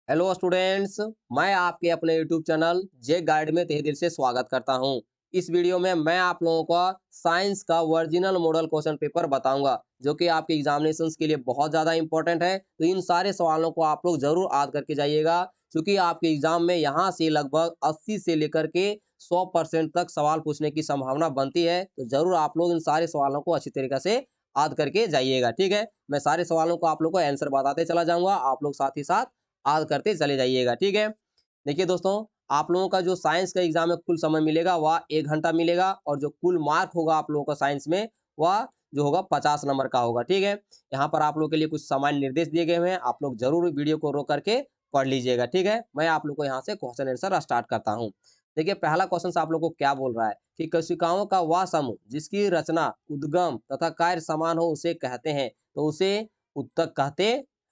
Hello students. मैं आपके अपने यूट्यूब चैनल जे गाइड में तहे दिल से स्वागत करता हूं। इस वीडियो में मैं आप लोगों को साइंस का ओरिजिनल मॉडल क्वेश्चन पेपर बताऊंगा जो कि आपके एग्जामिनेशंस के लिए बहुत ज़्यादा इंपॉर्टेंट है। तो इन सारे सवालों को आप लोग जरूर याद करके जाइएगा, क्योंकि आपके एग्जाम में यहाँ से लगभग 80 से लेकर के 100% तक सवाल पूछने की संभावना बनती है। तो जरूर आप लोग इन सारे सवालों को अच्छी तरीके से याद करके जाइएगा। ठीक है, मैं सारे सवालों को आप लोग को आंसर बताते चला जाऊंगा, आप लोग साथ ही साथ याद करते चले जाइएगा। ठीक है, देखिए दोस्तों, आप लोगों का जो साइंस का एग्जाम में कुल समय मिलेगा वह 1 घंटा मिलेगा, और जो कुल मार्क होगा आप लोगों का साइंस में वह जो होगा 50 नंबर का होगा। ठीक है, यहाँ पर आप लोग के लिए कुछ सामान्य निर्देश दिए गए हैं, आप लोग जरूर वीडियो को रोक करके पढ़ लीजिएगा। ठीक है, मैं आप लोग को यहाँ से क्वेश्चन आंसर स्टार्ट करता हूँ। देखिए, पहला क्वेश्चन से आप लोग को क्या बोल रहा है कि कोशिकाओं का वह समूह जिसकी रचना उद्गम तथा कार्य समान हो उसे कहते हैं, तो उसे उत्तक कहते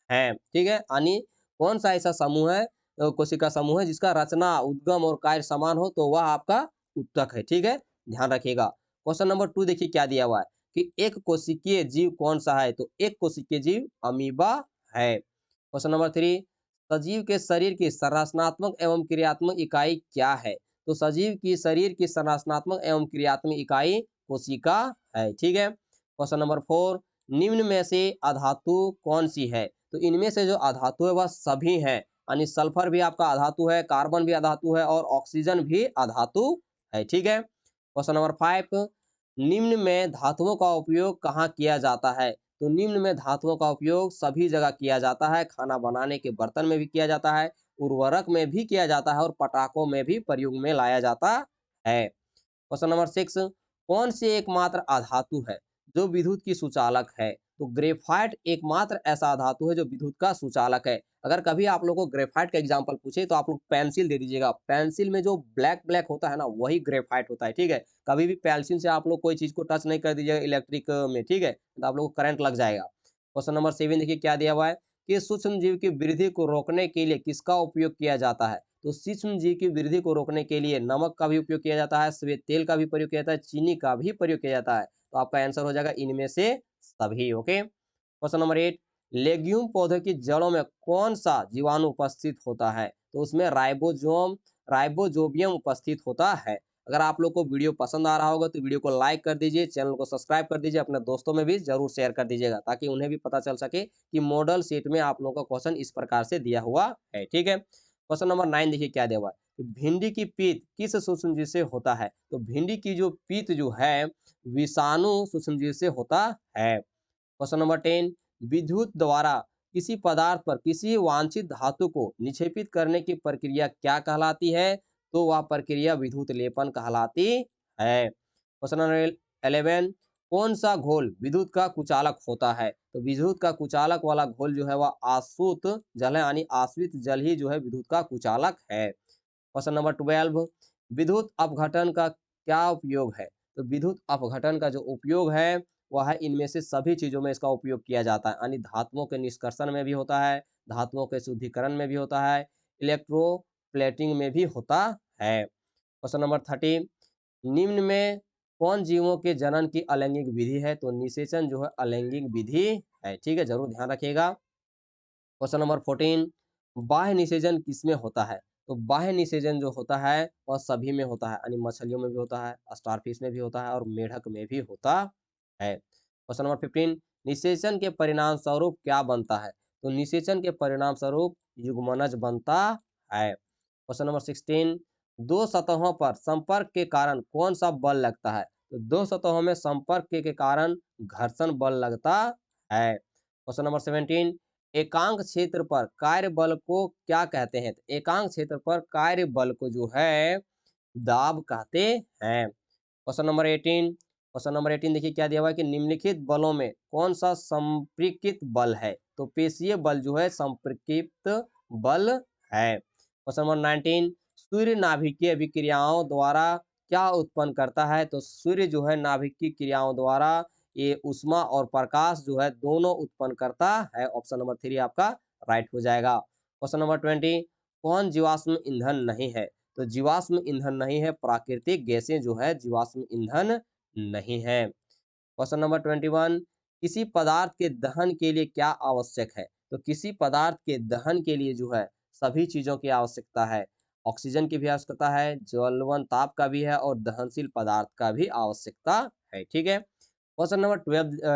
हैं। ठीक है, यानी कौन सा ऐसा समूह है, कोशिका समूह है जिसका रचना उद्गम और कार्य समान हो, तो वह आपका उत्तक है। ठीक है, ध्यान रखिएगा। क्वेश्चन नंबर 2 देखिए क्या दिया हुआ है कि एक कोशिकीय जीव कौन सा है, तो एक कोशिकीय जीव अमीबा है। क्वेश्चन नंबर 3, सजीव के शरीर की संरचनात्मक एवं क्रियात्मक इकाई क्या है, तो सजीव की शरीर की संरचनात्मक एवं क्रियात्मक इकाई कोशिका है। ठीक है, क्वेश्चन नंबर 4, निम्न में से अधातु कौन सी है, तो इनमें से जो अधातु है वह सभी हैं, यानी सल्फर भी आपका अधातु है, कार्बन भी अधातु है और ऑक्सीजन भी अधातु है। ठीक है, क्वेश्चन नंबर 5, निम्न में धातुओं का उपयोग कहाँ किया जाता है, तो निम्न में धातुओं का उपयोग सभी जगह किया जाता है, खाना बनाने के बर्तन में भी किया जाता है, उर्वरक में भी किया जाता है और पटाखों में भी प्रयोग में लाया जाता है। क्वेश्चन नंबर 6, कौन सी एकमात्र अधातु है जो विद्युत की सुचालक है, तो ग्रेफाइट एकमात्र ऐसा धातु है जो विद्युत का सुचालक है। अगर कभी आप लोगों को ग्रेफाइट का एग्जांपल पूछे तो आप लोग पेंसिल दे दीजिएगा, पेंसिल में जो ब्लैक ब्लैक होता है ना वही ग्रेफाइट होता है। ठीक है, कभी भी पेंसिल से आप लोग कोई चीज को टच नहीं कर दीजिएगा इलेक्ट्रिक में। ठीक है, तो आप लोग को करंट लग जाएगा। क्वेश्चन नंबर 7 देखिए क्या दिया हुआ है कि सूक्ष्म जीव की वृद्धि को रोकने के लिए किसका उपयोग किया जाता है, तो सूक्ष्म जीव की वृद्धि को रोकने के लिए नमक का भी उपयोग किया जाता है, श्वेत तेल का भी प्रयोग किया जाता है, चीनी का भी प्रयोग किया जाता है। तो आपका आंसर हो जाएगा इनमें से सभी। ओके, क्वेश्चन नंबर 8, लेग्यूम पौधे की जड़ों में कौन सा जीवाणु उपस्थित होता है, तो उसमें राइबोजोबियम उपस्थित होता है। अगर आप लोग को वीडियो पसंद आ रहा होगा तो वीडियो को लाइक कर दीजिए, चैनल को सब्सक्राइब कर दीजिए, अपने दोस्तों में भी जरूर शेयर कर दीजिएगा ताकि उन्हें भी पता चल सके कि मॉडल शीट में आप लोगों का क्वेश्चन इस प्रकार से दिया हुआ है। ठीक है, क्वेश्चन नंबर 9 देखिए क्या दिया हुआ है कि भिंडी की पीत किस सूक्ष्मजीव से होता है, तो भिंडी की जो पीत जो है विषाणु सूक्ष्मजीव से होता है। क्वेश्चन नंबर 10, विद्युत द्वारा किसी पदार्थ पर किसी वांछित धातु को निक्षेपित करने की प्रक्रिया क्या कहलाती है, तो वह प्रक्रिया विद्युत लेपन कहलाती है। क्वेश्चन नंबर 11, कौन सा घोल विद्युत का कुचालक होता है, तो विद्युत का कुचालक वाला घोल जो है वह आसूत जल है, यानी आश्रित जल ही जो है विद्युत का कुचालक है। क्वेश्चन नंबर 12, विद्युत अपघटन का क्या उपयोग है, तो विद्युत अपघटन का जो उपयोग है वह है इनमें से सभी चीजों में इसका उपयोग किया जाता है, यानी धातुओं के निष्कर्षण में भी होता है, धातुओं के शुद्धिकरण में भी होता है, इलेक्ट्रोप्लेटिंग में भी होता है। क्वेश्चन नंबर 13, निम्न में कौन जीवों के जनन की अलैंगिक विधि है, तो निषेचन जो है अलैंगिक विधि है। ठीक है, जरूर ध्यान रखिएगा। क्वेश्चन नंबर 14, बाह्य निषेचन किसमें होता है, तो बाह्य निषेचन जो होता है वह सभी में होता है, यानी मछलियों में भी होता है, स्टारफिश में भी होता है और मेढक में भी होता है। क्वेश्चन नंबर 15, निषेचन के परिणाम स्वरूप क्या बनता है, तो निषेचन के परिणाम स्वरूप युग्मनज बनता है। क्वेश्चन नंबर 16, दो सतहों पर संपर्क के कारण कौन सा बल लगता है, तो दो सतहों में संपर्क के कारण घर्षण बल लगता है। क्वेश्चन नंबर 17, एकांक क्षेत्र पर कार्य बल को क्या कहते हैं, तो एकांक क्षेत्र पर कार्य बल को जो है दाब कहते हैं। क्वेश्चन नंबर 18 देखिए क्या दिया हुआ है कि निम्नलिखित बलों में कौन सा संप्रेषित बल है, तो पेशीय बल जो है संप्रेषित बल है। क्वेश्चन नंबर 19, सूर्य नाभिकीय विक्रियाओं द्वारा क्या उत्पन्न करता है, तो सूर्य जो है नाभिकीय क्रियाओं द्वारा ये ऊष्मा और प्रकाश जो है दोनों उत्पन्न करता है। ऑप्शन नंबर 3 आपका राइट हो जाएगा। क्वेश्चन नंबर 20, कौन जीवाश्म ईंधन नहीं है, तो जीवाश्म ईंधन नहीं है, प्राकृतिक गैसें जो है जीवाश्म ईंधन नहीं है। क्वेश्चन नंबर 21, किसी पदार्थ के दहन के लिए क्या आवश्यक है, तो किसी पदार्थ के दहन के लिए जो है सभी चीज़ों की आवश्यकता है। ऑक्सीजन की भी आवश्यकता है, ज्वलंत ताप का भी है और दहनशील पदार्थ का भी आवश्यकता है, ठीक है? क्वेश्चन नंबर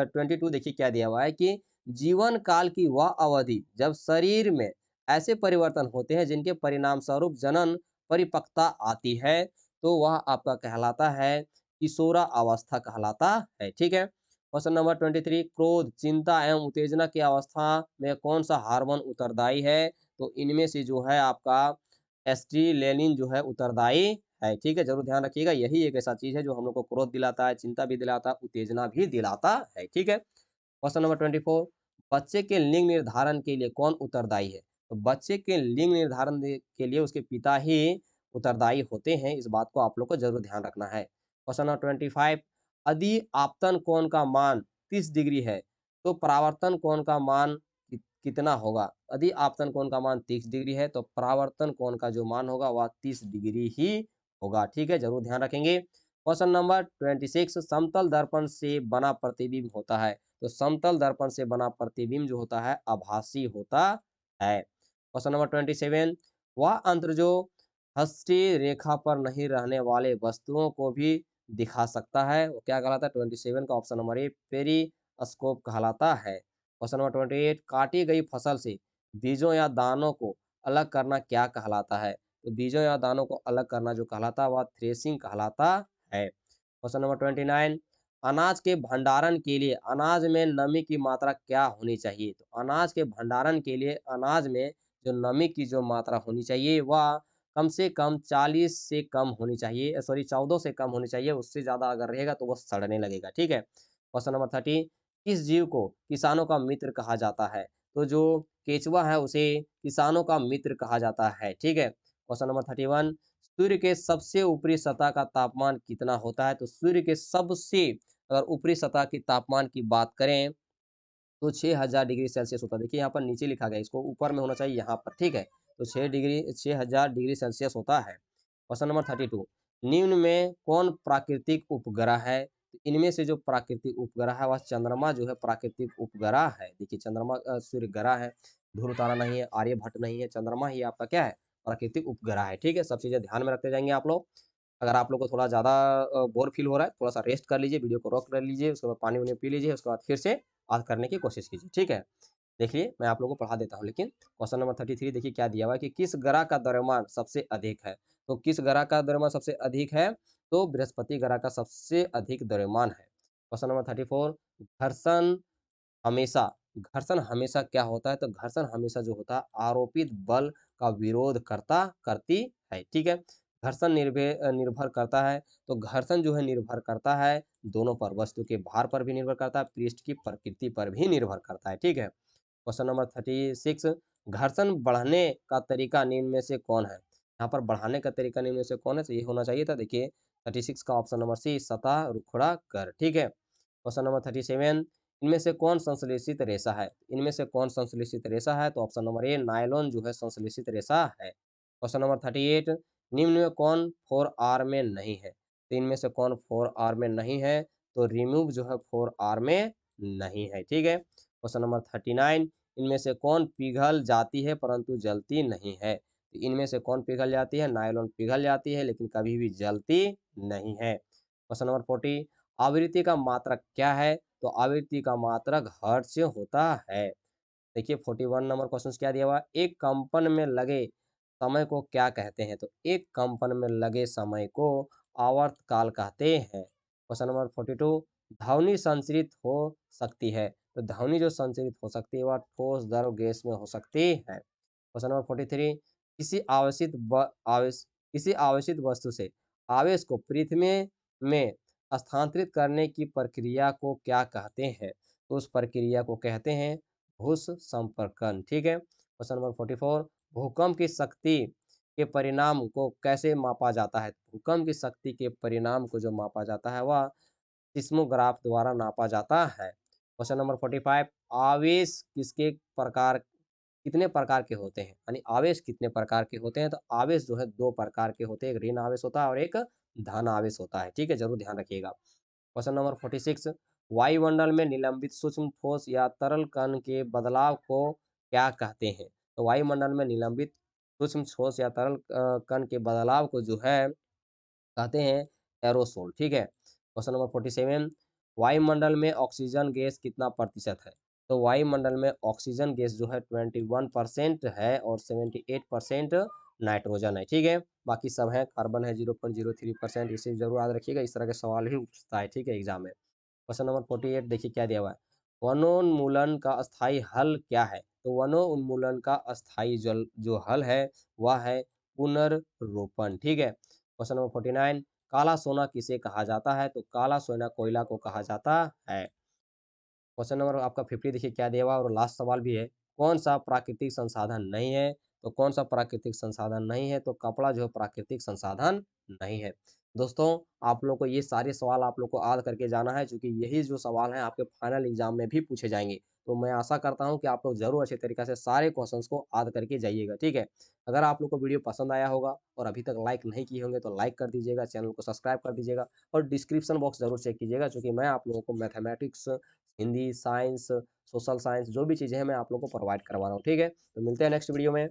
22 देखिए क्या दिया हुआ है कि जीवन काल की वह अवधि जब शरीर में ऐसे परिवर्तन होते हैं जिनके परिणाम स्वरूप जनन परिपक्वता आती है, तो वह आपका कहलाता है किशोरा अवस्था कहलाता है, ठीक है? क्वेश्चन नंबर 23 क्रोध, चिंता एवं उत्तेजना की अवस्था में कौन सा हार्मोन उत्तरदायी है? तो इनमें से जो है आपका एस्ट्रेलिन जो है उत्तरदायी है, ठीक है? ज़रूर ध्यान रखिएगा, यही एक ऐसा चीज़ है जो हम लोग को क्रोध दिलाता है, चिंता भी दिलाता है, उत्तेजना भी दिलाता है, ठीक है? क्वेश्चन नंबर 24 बच्चे के लिंग निर्धारण के लिए कौन उत्तरदायी है? तो बच्चे के लिंग निर्धारण के लिए उसके पिता ही उत्तरदायी होते हैं, इस बात को आप लोग को ज़रूर ध्यान रखना है। क्वेश्चन नंबर 25 यदि आपतन कोण का मान 30 डिग्री है, तो परावर्तन कोण का मान कितना होगा? यदि आपतन कोण का मान 30 डिग्री है, तो परावर्तन कोण का जो मान होगा वह 30 डिग्री ही होगा, ठीक है? ज़रूर ध्यान रखेंगे। क्वेश्चन नंबर 26 समतल दर्पण से बना प्रतिबिंब होता है। तो समतल दर्पण से बना प्रतिबिंब जो होता है आभासी होता है। क्वेश्चन नंबर 27 वह अंतर जो हस्ती रेखा पर नहीं रहने वाले वस्तुओं को भी दिखा सकता है, वो क्या कहलाता है? 27 का ऑप्शन नंबर ए पेरिस्कोप कहलाता है। क्वेश्चन नंबर 28 काटी गई फसल से बीजों या दानों को अलग करना क्या कहलाता है? तो बीजों या दानों को अलग करना जो कहलाता है वह थ्रेसिंग कहलाता है। क्वेश्चन नंबर 29 अनाज के भंडारण के लिए अनाज में नमी की मात्रा क्या होनी चाहिए? तो अनाज के भंडारण के लिए अनाज में जो नमी की जो मात्रा होनी चाहिए वह कम से कम 40 से कम होनी चाहिए, सॉरी 14 से कम होनी चाहिए, उससे ज़्यादा अगर रहेगा तो वो सड़ने लगेगा, ठीक है? क्वेश्चन नंबर 30 किस जीव को किसानों का मित्र कहा जाता है? तो जो केंचुआ है उसे किसानों का मित्र कहा जाता है, ठीक है? क्वेश्चन नंबर 31 सूर्य के सबसे ऊपरी सतह का तापमान कितना होता है? तो सूर्य के सबसे अगर ऊपरी सतह की तापमान की बात करें तो 6000 डिग्री सेल्सियस होता है। देखिए यहाँ पर नीचे लिखा गया है, इसको ऊपर में होना चाहिए यहाँ पर, ठीक है? तो 6000 डिग्री सेल्सियस होता है। क्वेश्चन नंबर 32 निम्न में कौन प्राकृतिक उपग्रह है? तो इनमें से जो प्राकृतिक उपग्रह है वह चंद्रमा जो है प्राकृतिक उपग्रह है। देखिए चंद्रमा सूर्य ग्रह है, ध्रुव तारा नहीं है, आर्यभट्ट नहीं है, चंद्रमा ही आपका क्या है? प्राकृतिक उपग्रह है, ठीक है? सब चीज़ें ध्यान में रखते जाएँगे आप लोग। अगर आप लोग को थोड़ा ज़्यादा बोर फील हो रहा है, थोड़ा-सा रेस्ट कर लीजिए, वीडियो को रोक कर लीजिए, उसके बाद पानी-वानी पी लीजिए, उसके बाद फिर से याद करने की कोशिश कीजिए, ठीक है? देखिए, मैं आप लोगों को पढ़ा देता हूँ लेकिन क्वेश्चन नंबर 33 देखिए क्या दिया हुआ है कि किस ग्रह का द्रव्यमान सबसे अधिक है? तो किस ग्रह का द्रव्यमान सबसे अधिक है? तो बृहस्पति ग्रह का सबसे अधिक द्रव्यमान है। क्वेश्चन नंबर 34 घर्षण हमेशा घर्षण हमेशा क्या होता है? तो घर्षण हमेशा जो होता है आरोपित बल का विरोध करती है, ठीक है? घर्षण निर्भर करता है, तो घर्षण जो है निर्भर करता है दोनों पर, वस्तु के भार पर भी निर्भर करता है, पृष्ठ की प्रकृति पर भी निर्भर करता है, ठीक है? क्वेश्चन नंबर 36 घर्षण बढ़ने का तरीका निम्न में से कौन है? यहाँ पर बढ़ाने का तरीका निम्न में से कौन है? तो ये होना चाहिए था देखिए 36 का ऑप्शन नंबर सी सतह रुखड़ा कर, ठीक है? क्वेश्चन नंबर 37 इनमें से कौन संश्लेषित रेशा है? इनमें से कौन संश्लेषित रेशा है? तो ऑप्शन नंबर ए नायलॉन जो है संश्लेषित रेशा है। क्वेश्चन नंबर 38 निम्न में कौन 4 आर में नहीं है? तो इनमें से कौन 4 आर में नहीं है? तो रिमूव जो है 4 आर में नहीं है, ठीक है? क्वेश्चन नंबर 39 इनमें से कौन पिघल जाती है परंतु जलती नहीं है? तो इनमें से कौन पिघल जाती है? नायलॉन पिघल जाती है लेकिन कभी भी जलती नहीं है। क्वेश्चन नंबर 40 आवृत्ति का मात्रक क्या है? तो आवृत्ति का मात्रक हर्ट्ज होता है। देखिए 41 नंबर क्वेश्चन क्या दिया हुआ है? एक कंपन में लगे समय को क्या कहते हैं? तो एक कंपन में लगे समय को आवर्तकाल कहते हैं। क्वेश्चन नंबर 42 ध्वनि संचरित हो सकती है। तो ध्वनि जो संचरित हो सकती है वह ठोस द्रव गैस में हो सकती है। क्वेश्चन नंबर 43 किसी किसी आवेशित वस्तु से आवेश को पृथ्वी में स्थानांतरित करने की प्रक्रिया को क्या कहते हैं? तो उस प्रक्रिया को कहते हैं भूस संपर्कन, ठीक है? क्वेश्चन नंबर 44 भूकंप की शक्ति के परिणाम को कैसे मापा जाता है? भूकंप की शक्ति के परिणाम को जो मापा जाता है वह सिस्मोग्राफ द्वारा नापा जाता है। क्वेश्चन नंबर 45 आवेश कितने प्रकार के होते हैं? यानी आवेश कितने प्रकार के होते हैं? तो आवेश जो है 2 प्रकार के होते हैं, एक ऋण आवेश होता है और एक धन आवेश होता है, ठीक है? ज़रूर ध्यान रखिएगा। क्वेश्चन नंबर 46 वायुमंडल में निलंबित सूक्ष्म ठोस या तरल कण के बदलाव को क्या कहते हैं? तो वायुमंडल में निलंबित सूक्ष्म ठोस या तरल कण के बदलाव को जो है कहते हैं एरोसोल, ठीक है। क्वेश्चन नंबर 47, वायुमंडल में ऑक्सीजन गैस कितना प्रतिशत है? तो वायुमंडल में ऑक्सीजन गैस जो है 21% है और 78% नाइट्रोजन है, ठीक है। बाकी सब है, कार्बन है 0.03%, इसे जरूर याद रखिएगा, इस तरह के सवाल ही पूछता है, ठीक है, एग्जाम में। क्वेश्चन नंबर 48 देखिए क्या दिया हुआ है। वनोन्मूलन का अस्थाई हल क्या है? तो वनोन्मूलन का अस्थाई जल जो हल है वह है पुनर्रोपण, ठीक है। क्वेश्चन नंबर 49, काला सोना किसे कहा जाता है? तो काला सोना कोयला को कहा जाता है। क्वेश्चन नंबर आपका 50 देखिए क्या दिया हुआ है और लास्ट सवाल भी है। कौन सा प्राकृतिक संसाधन नहीं है? तो कौन सा प्राकृतिक संसाधन नहीं है? तो कपड़ा जो है प्राकृतिक संसाधन नहीं है। दोस्तों, आप लोग को ये सारे सवाल आप लोग को याद करके जाना है, क्योंकि यही जो सवाल हैं आपके फाइनल एग्जाम में भी पूछे जाएंगे। तो मैं आशा करता हूँ कि आप लोग जरूर अच्छे तरीके से सारे क्वेश्चंस को याद करके जाइएगा, ठीक है। अगर आप लोग को वीडियो पसंद आया होगा और अभी तक लाइक नहीं किए होंगे तो लाइक कर दीजिएगा, चैनल को सब्सक्राइब कर दीजिएगा और डिस्क्रिप्शन बॉक्स जरूर चेक कीजिएगा, क्योंकि मैं आप लोगों को mathematics, Hindi, science, social science जो भी चीज़ें हैं मैं आप लोगों को प्रोवाइड करवा रहा हूँ, ठीक है? तो मिलते हैं नेक्स्ट वीडियो में।